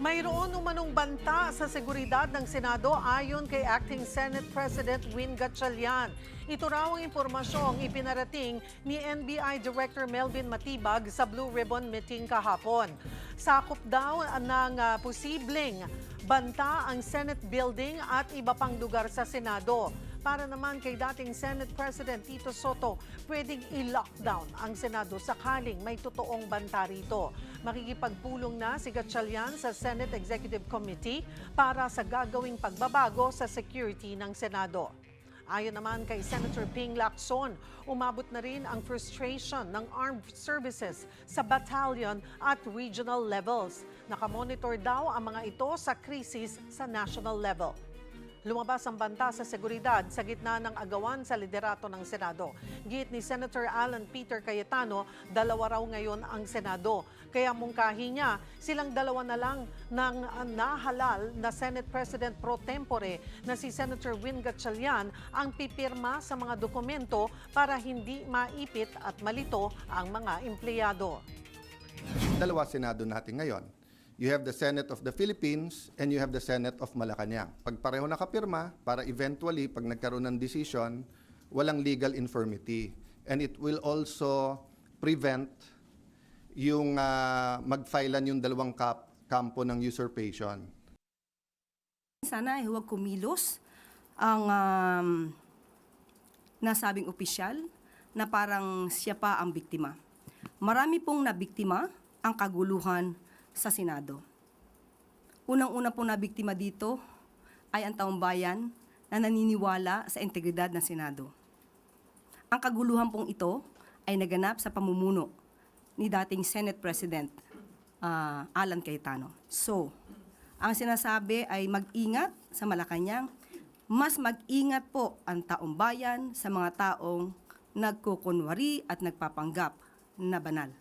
Mayroon umanong banta sa seguridad ng Senado ayon kay Acting Senate President Win Gatchalian. Ito raw ang impormasyong ipinarating ni NBI Director Melvin Matibag sa Blue Ribbon Meeting kahapon. Sakop daw ng posibleng banta ang Senate Building at iba pang lugar sa Senado. Para naman kay dating Senate President Tito Soto, pwedeng i-lockdown ang Senado sakaling may totoong banta rito. Makikipagpulong na si Gatchalian sa Senate Executive Committee para sa gagawing pagbabago sa security ng Senado. Ayon naman kay Senator Ping Lacson, umabot na rin ang frustration ng armed services sa battalion at regional levels. Nakamonitor daw ang mga ito sa krisis sa national level. Lumabas ang banta sa seguridad sa gitna ng agawan sa liderato ng Senado. Giit ni Senator Alan Peter Cayetano, dalawa raw ngayon ang Senado. Kaya mungkahi niya, silang dalawa na lang ng nahalal na Senate President pro tempore na si Senator Win Gatchalian ang pipirma sa mga dokumento para hindi maipit at malito ang mga empleyado. Dalawa Senado natin ngayon. You have the Senate of the Philippines and you have the Senate of Malacanang. Pag pareho nakapirma, para eventually, pag nagkaroon ng decision, walang legal infirmity. And it will also prevent yung magfilean yung dalawang kampo ng usurpation. Sana ay huwag kumilos ang nasabing opisyal na parang siya pa ang biktima. Marami pong nabiktima ang kaguluhan sa Senado. Unang-una pong nabiktima dito ay ang taong bayan na naniniwala sa integridad ng Senado. Ang kaguluhan pong ito ay naganap sa pamumuno ni dating Senate President Alan Cayetano. So, ang sinasabi ay mag-ingat sa Malacanang, mas mag-ingat po ang taong bayan sa mga taong nagkukunwari at nagpapanggap na banal.